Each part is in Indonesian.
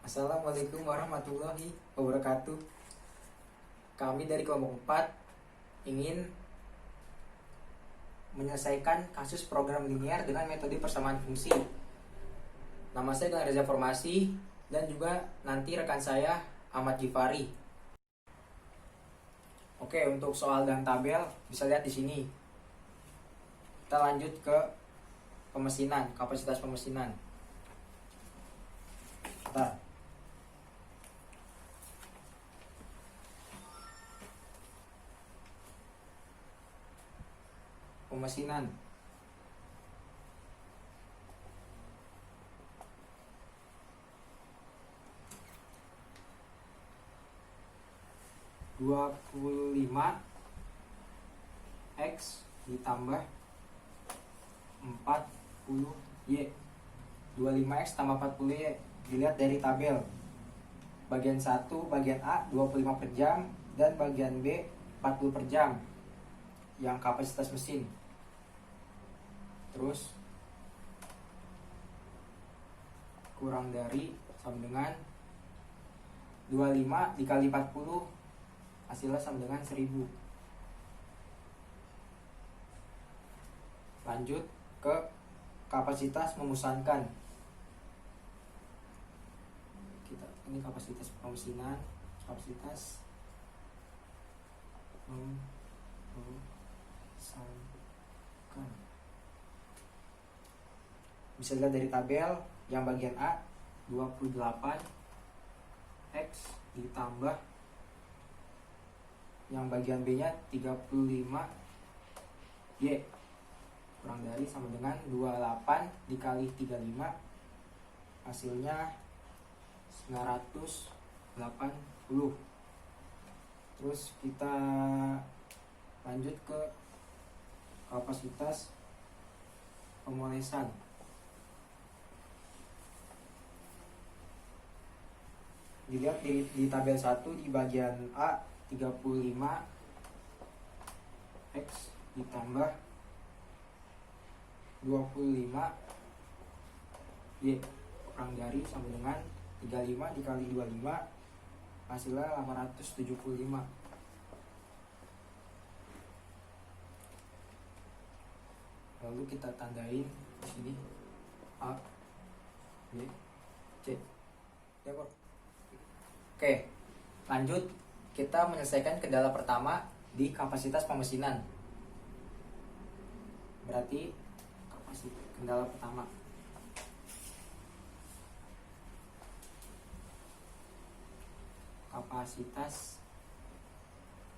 Assalamualaikum warahmatullahi wabarakatuh. Kami dari kelompok 4 ingin menyelesaikan kasus program linear dengan metode persamaan fungsi. Nama saya dengan Reza Formasi dan juga nanti rekan saya Ahmad Jifari. Oke, untuk soal dan tabel bisa lihat di sini. Kita lanjut ke pemesinan, kapasitas pemesinan. Pemesinan. Dua puluh lima X ditambah 40Y. 25X tambah 40Y dilihat dari tabel. Bagian 1, bagian A 25 per jam dan bagian B 40 per jam yang kapasitas mesin. Terus kurang dari sama dengan 25 dikali 40 hasilnya sama dengan 1000. Lanjut ke kapasitas memusankan. Ini kapasitas pemesinan, kapasitas memusankan. Bisa dilihat dari tabel yang bagian A 28X ditambah yang bagian B nya 35Y kurang dari sama dengan 28 dikali 35 hasilnya 980. Terus kita lanjut ke kapasitas pemolesan. Dilihat di tabel 1 di bagian A 35X ditambah 25Y kurang dari sama dengan 35 dikali 25 hasilnya 875. Lalu kita tandain di sini A, B, C. Ya, kok. Oke, lanjut kita menyelesaikan kendala pertama di kapasitas pemesinan. Berarti kendala pertama. Kapasitas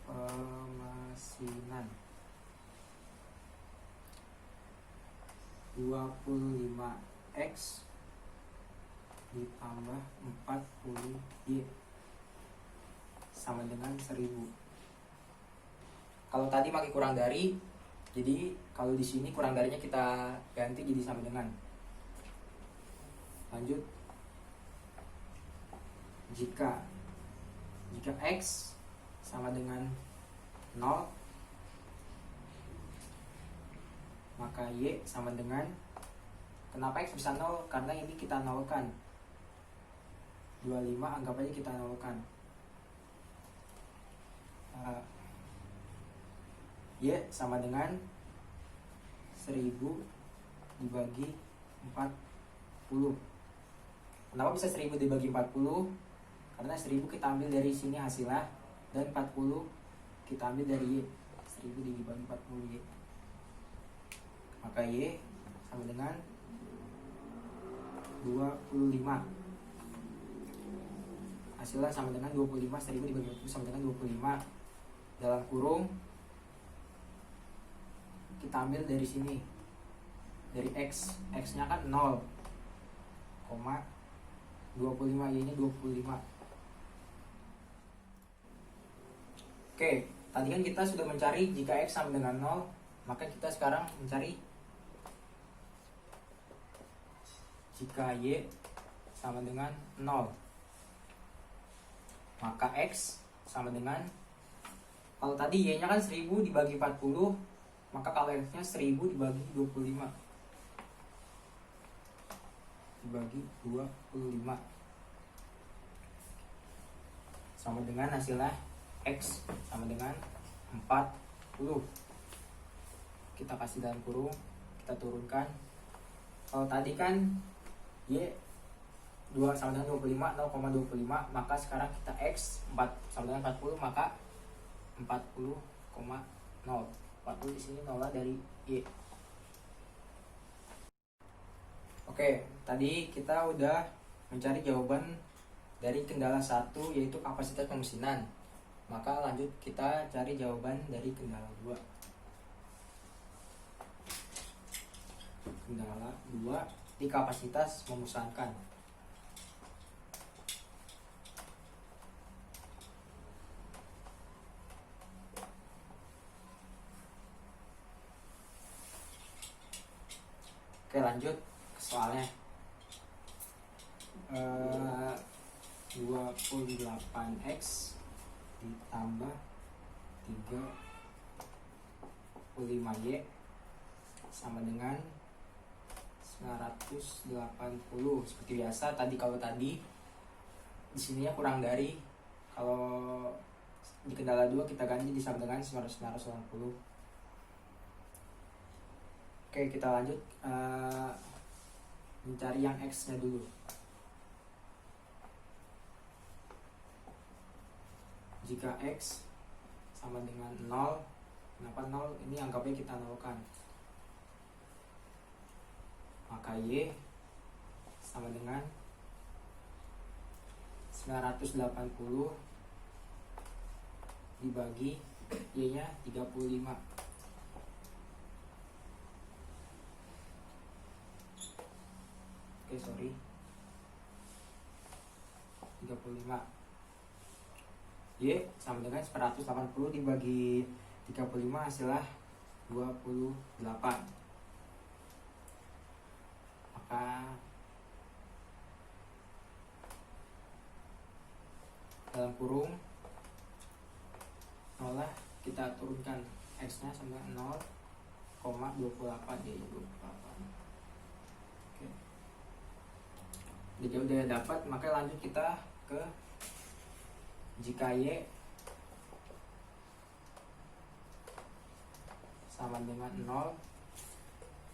pemesinan 25X ditambah 40Y sama dengan 1000. Kalau tadi pakai kurang dari, jadi kalau di sini kurang darinya kita ganti jadi sama dengan. Lanjut, jika X sama dengan 0, maka Y sama dengan, kenapa X bisa 0? Karena ini kita nolkan. 25 anggap aja kita nolkan. Y sama dengan 1000 dibagi 40. Kenapa bisa 1000 dibagi 40? Karena 1000 kita ambil dari sini hasilnya dan 40 kita ambil dari Y. 1000 dibagi 40Y. Maka Y sama dengan 25. Hasilnya sama dengan 25. 1000 dibagi 40 sama dengan 25. Dalam kurung kita ambil dari sini, dari X. X nya kan 0, 25. Y nya 25. Oke, tadi kan kita sudah mencari jika X sama dengan 0, maka kita sekarang mencari jika Y sama dengan 0. Maka X sama dengan, kalau tadi Y nya kan 1000 dibagi 40, maka kalau X nya 1000 dibagi 25 dibagi 25. sama dengan hasilnya X sama dengan 40. Kita kasih dalam kurung, kita turunkan. Kalau tadi kan Y 2 sama dengan 25, 0,25, maka sekarang kita X 4 sama dengan 40, maka 40,0. 40 di sini nolnya dari Y. Oke, tadi kita udah mencari jawaban dari kendala 1 yaitu kapasitas pemesinan. Maka lanjut kita cari jawaban dari kendala 2. Kendala 2 di kapasitas memesankan. Oke, lanjut ke soalnya. 28X ditambah 35Y sama dengan 980. Seperti biasa tadi, kalau tadi di sininya kurang dari, kalau di kendala 2 kita ganti sama dengan 980. Oke, kita lanjut mencari yang X nya dulu. Jika X sama dengan 0, kenapa 0? Ini anggapnya kita nolkan. Maka Y sama dengan 980 dibagi Y nya 35. Oke, sorry, 35. Y sama dengan 180 dibagi 35 hasilnya 28. Maka dalam kurung nol kita turunkan, X nya sama dengan 0,28 yaitu 28. Oke. Jadi udah dapat, maka lanjut kita ke jika Y sama dengan 0,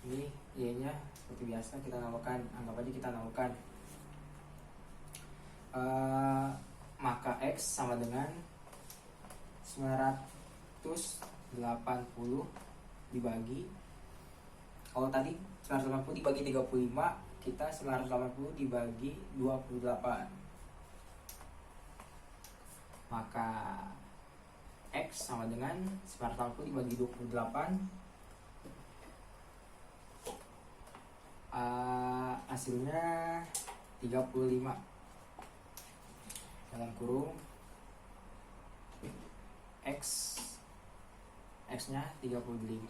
ini Y nya seperti biasa kita nolkan, anggap aja kita nolkan. Maka X sama dengan 980 dibagi, kalau tadi 980 dibagi 35, kita 980 dibagi 28. Maka X sama dengan 980 dibagi 28, hasilnya 35. Dalam kurung X nya 35,0,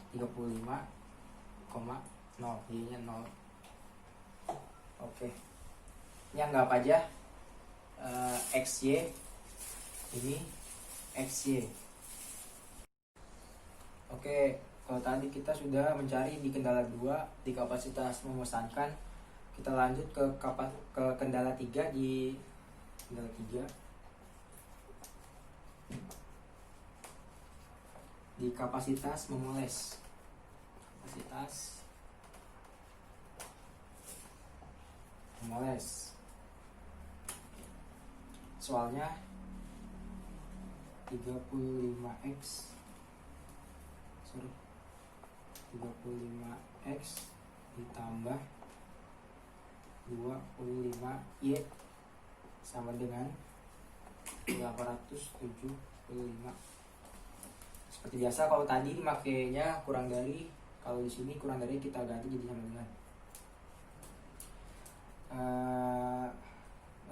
Y nya 0. Oke, ini anggap aja XY ini XY. Oke, kalau tadi kita sudah mencari di kendala 2 di kapasitas memesankan, kita lanjut ke kendala 3 di kendala 3 di kapasitas memoles. Kapasitas memoles. Soalnya 35X 35X ditambah 25Y sama dengan 875. Seperti biasa, kalau tadi makainya kurang dari, kalau di sini kurang dari kita ganti jadi sama dengan.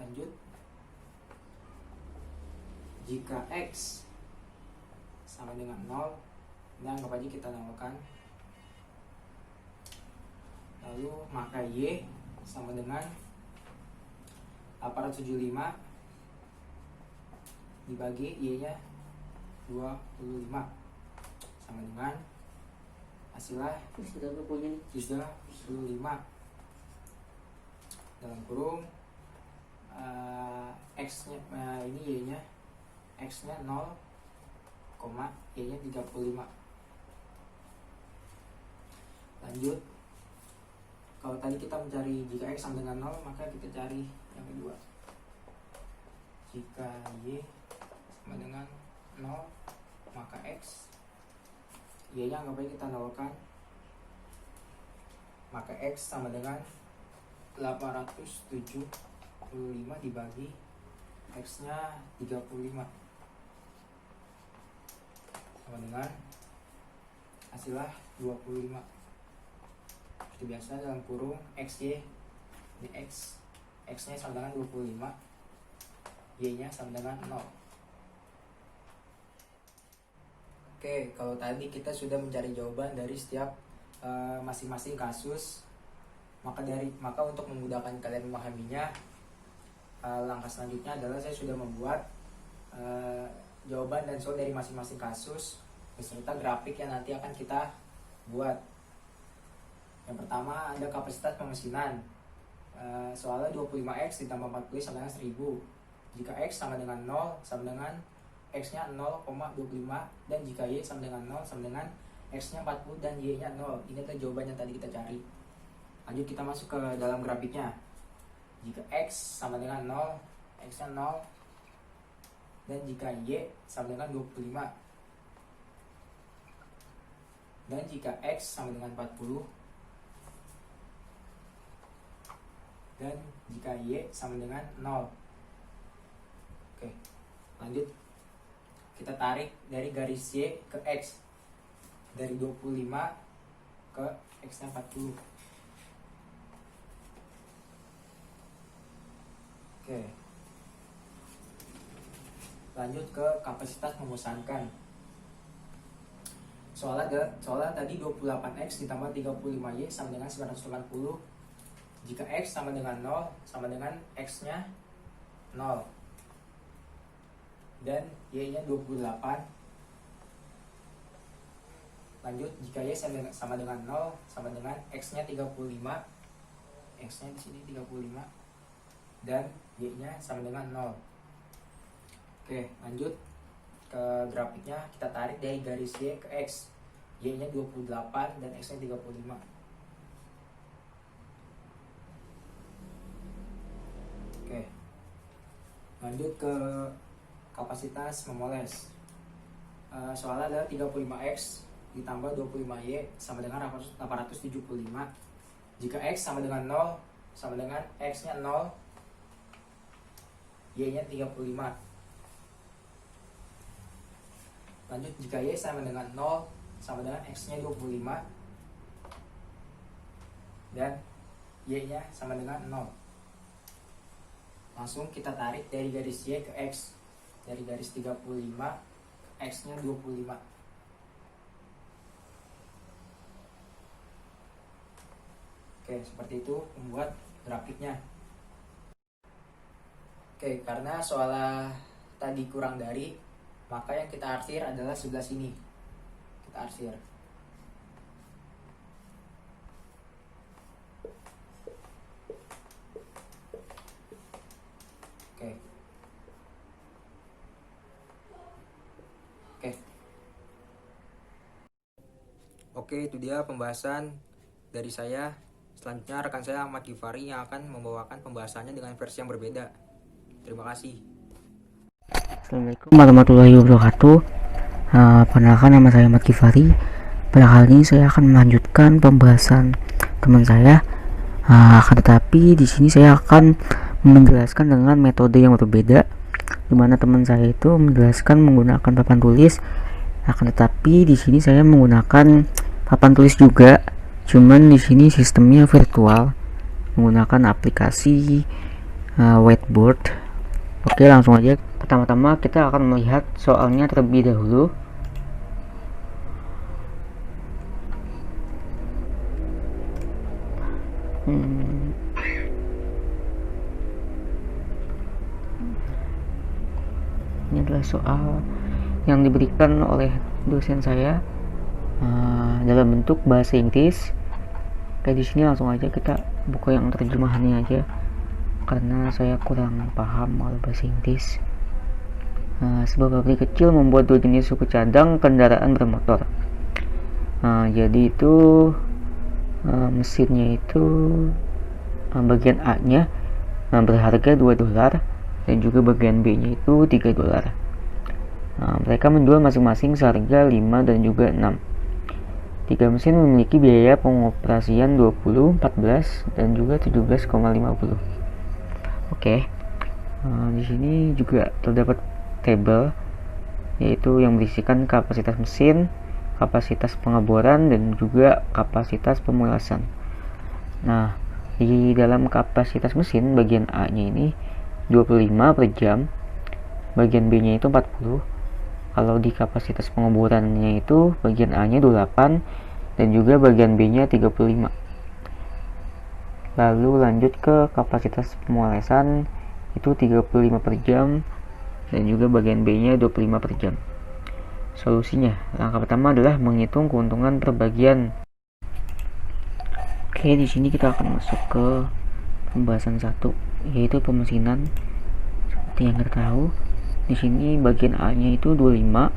Lanjut, jika X sama dengan 0, ini anggap aja kita nolkan. Lalu maka Y sama dengan 875 dibagi Y nya 25 sama dengan hasilnya 35. Dalam kurung X nya ini Y nya X nya 0, Y nya 35. Lanjut, kalau tadi kita mencari jika X sama dengan 0, maka kita cari yang kedua. Jika Y sama dengan 0, maka X, Y nya anggap aja kita nolkan, maka X sama dengan 875 dibagi X nya 35, sama dengan hasilnya 25. Seperti biasa dalam kurung XY ini X nya sama dengan 25, Y nya sama dengan 0. Oke, kalau tadi kita sudah mencari jawaban dari setiap masing-masing kasus, maka untuk memudahkan kalian memahaminya, langkah selanjutnya adalah saya sudah membuat jawaban dan soal dari masing-masing kasus beserta grafik yang nanti akan kita buat. Yang pertama ada kapasitas pemesinan. Soalnya 25X ditambah 40 sama dengan 1000. Jika X sama dengan 0 sama dengan X nya 0,25, dan jika Y sama dengan 0 sama dengan X nya 40 dan Y nya 0. Ini adalah jawaban yang tadi kita cari. Lanjut kita masuk ke dalam grafiknya. Jika X sama dengan 0, X nya 0, dan jika Y sama dengan 25, dan jika X sama dengan 40, dan jika Y sama dengan 0. Oke, lanjut kita tarik dari garis Y ke X, dari 25 ke X nya 40. Oke, lanjut ke kapasitas memesankan. Soalnya tadi 28X ditambah 35Y sama dengan 980. Jika X sama dengan 0 sama dengan X nya 0, dan Y nya 28. Lanjut, jika Y sama dengan 0 sama dengan X nya 35, X nya di sini 35, dan Y nya sama dengan 0. Oke, lanjut ke grafiknya, kita tarik dari garis Y ke X. Y nya 28 dan X nya 35. Oke, lanjut ke kapasitas memoles. Soalnya adalah 35X ditambah 25Y sama dengan 875. Jika X sama dengan 0 sama dengan X nya 0, Y nya 35. Lanjut, jika Y sama dengan 0 sama dengan X nya 25, dan Y nya sama dengan 0. Langsung kita tarik dari garis Y ke X, dari garis 35 X nya 25. Oke, seperti itu membuat grafiknya. Oke, karena soalnya tadi kurang dari, maka yang kita arsir adalah sebelah sini. Kita arsir. Oke, itu dia pembahasan dari saya. Selanjutnya rekan saya Ahmad Gifari yang akan membawakan pembahasannya dengan versi yang berbeda. Terima kasih. Assalamualaikum warahmatullahi wabarakatuh. Perkenalkan, nama saya Ahmad Gifari. Pada kali ini saya akan melanjutkan pembahasan teman saya. Akan tetapi di sini saya akan menjelaskan dengan metode yang berbeda, di mana teman saya itu menjelaskan menggunakan papan tulis. Akan tetapi di sini saya menggunakan papan tulis juga, cuman di sini sistemnya virtual menggunakan aplikasi whiteboard. Oke, langsung aja. Pertama-tama kita akan melihat soalnya terlebih dahulu. Ini adalah soal yang diberikan oleh dosen saya dalam bentuk bahasa Inggris. Kayak di sini langsung aja kita buka yang terjemahannya aja, karena saya kurang paham kalau bahasa Inggris. Sebuah pabrik kecil membuat 2 jenis suku cadang kendaraan bermotor. Jadi itu mesinnya itu bagian A nya berharga 2 dolar dan juga bagian B nya itu 3 dolar. Mereka menjual masing-masing seharga 5 dan juga 6. 3 mesin memiliki biaya pengoperasian 20, 14 dan juga 17,50. Oke. Di sini juga terdapat tabel, yaitu yang berisikan kapasitas mesin, kapasitas pengeboran dan juga kapasitas pemulasan. Nah, di dalam kapasitas mesin bagian A nya ini 25 per jam, bagian B nya itu 40. Kalau di kapasitas pengeborannya itu bagian A nya 28 dan juga bagian B nya 35. Lalu lanjut ke kapasitas pemulasan itu 35 per jam dan juga bagian B nya 25 per jam. Solusinya, langkah pertama adalah menghitung keuntungan per bagian. Oke, di sini kita akan masuk ke pembahasan 1, yaitu pemesinan. Seperti yang kita tahu, di sini bagian A nya itu 25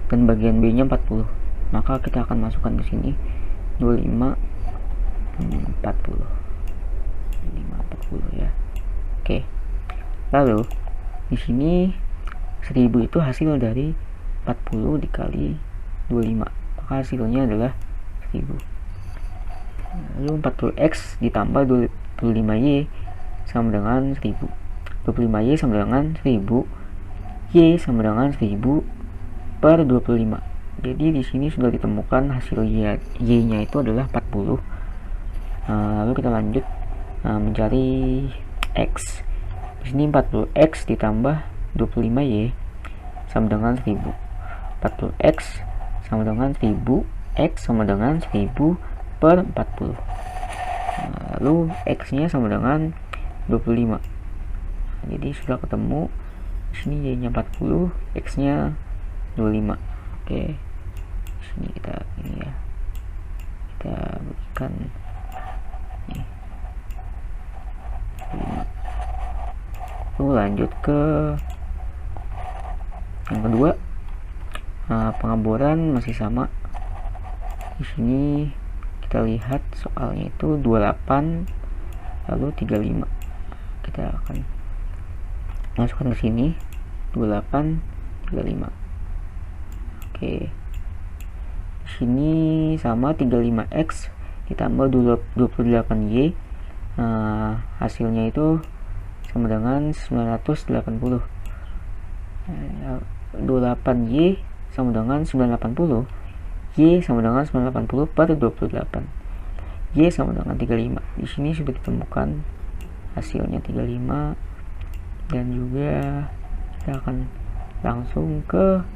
dan bagian B nya 40. Maka kita akan masukkan ke sini 25 40. 540 ya. Oke. Lalu di sini 1000 itu hasil dari 40 dikali 25, maka hasilnya adalah 1000. Lalu 40x ditambah 25y sama dengan 1000. 25y sama dengan 1000, y sama dengan 1000 per 25. Jadi di sini sudah ditemukan hasil y-nya itu adalah 40. Lalu kita lanjut mencari x. Di sini 40x ditambah 25y sama dengan 1000. 40x sama dengan 1000, x sama dengan 1000 per 40. Lalu x nya sama dengan 25. Jadi sudah ketemu. Di sini y nya 40, x nya 25. Oke. Di sini kita ini ya. Kita berikan ini 25. Lalu lanjut ke yang kedua. Pengeboran masih sama. Di sini kita lihat soalnya itu 28 lalu 35. Kita akan masukkan ke sini 28 35. Oke. Di sini sama 35x ditambah 28y. Hasilnya itu sama dengan 980. 28y sama dengan 980, y sama dengan 980 per 28, y sama dengan 35. Di sini sudah ditemukan hasilnya 35 dan juga kita akan langsung ke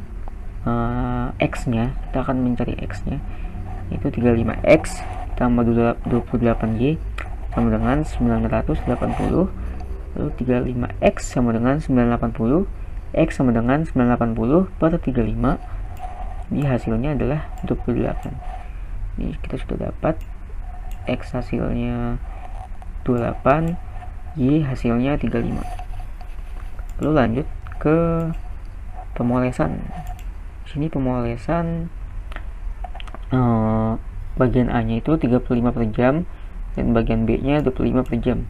x nya. Kita akan mencari x nya, yaitu 35x tambah 28y sama dengan 980. Lalu 35x sama dengan 980, x sama dengan 980 per 35. Jadi hasilnya adalah 28. Ini kita sudah dapat x hasilnya 28, y hasilnya 35. Lalu lanjut ke pemolesan. Di sini pemolesan bagian A nya itu 35 per jam dan bagian B nya 25 per jam.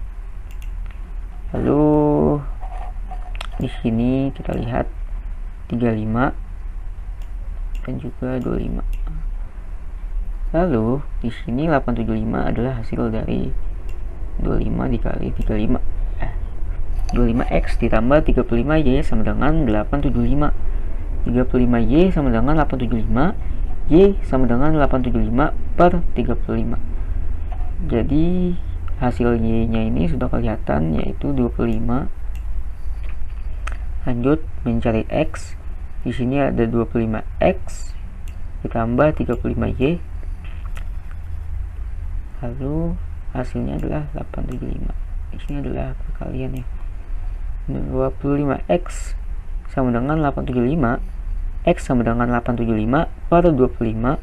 Lalu di sini kita lihat 35 dan juga 25. Lalu di sini 875 adalah hasil dari 25 dikali 35. 25x ditambah 35y sama dengan 875. 35y sama dengan 875, y sama dengan 875 per 35. Jadi hasil y-nya ini sudah kelihatan, yaitu 25. Lanjut mencari x. Di sini ada 25x ditambah 35y. Lalu hasilnya adalah 875. Di sini adalah perkalian ya. 25x sama dengan 875. X sama dengan 875 per 25.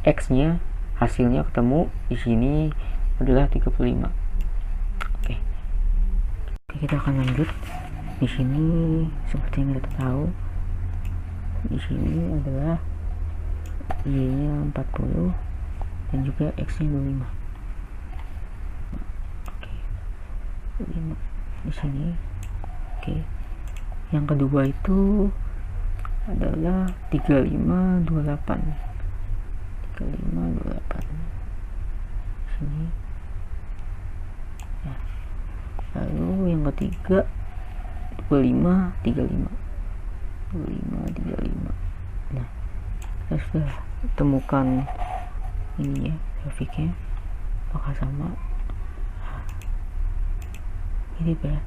X-nya hasilnya ketemu di sini adalah 35. Oke, kita akan lanjut. Di sini seperti yang kita tahu, Di sini adalah Y-nya 40 dan juga X-nya 25. Oke. 5 di sini. Oke. Yang kedua itu adalah 3528. 3528. Di sini. Ya. Lalu yang ketiga 2535. 2535. Nah, kita sudah temukan ini ya grafiknya, apakah sama. Ini ya.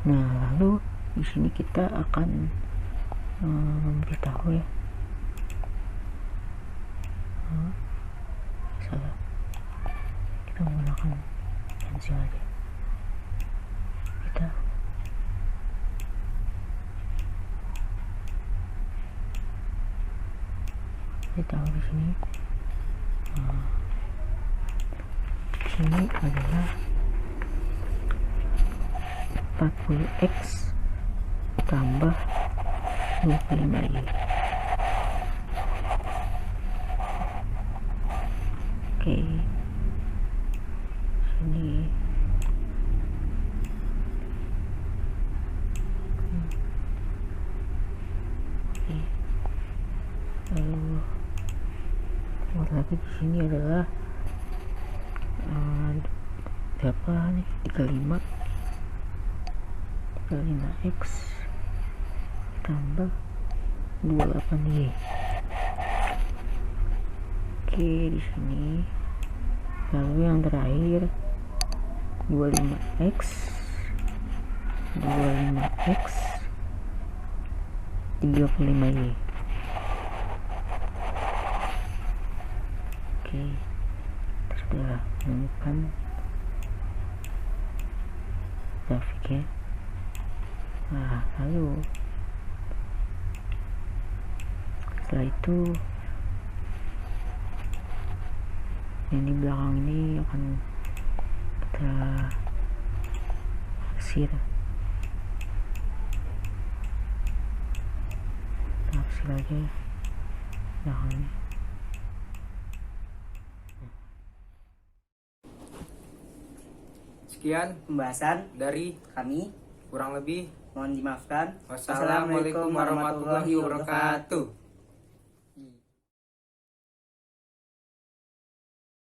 Nah, lalu di sini kita akan memberitahu ya. Salah, kita menggunakan pensil aja. Kita tahu di sini. Ini adalah 40x tambah 25y. Oke, sini lalu buat lagi di sini adalah berapa nih, 35x tambah 28y. Oke, di sini. Lalu yang terakhir 25x 35y. Oke, kita sudah menemukan grafiknya. Nah, lalu setelah itu yang di belakang ini akan kita hasil aja belakangnya. Sekian Pembahasan dari kami, kurang lebih. mohon dimaafkan. Wassalamualaikum warahmatullahi wabarakatuh.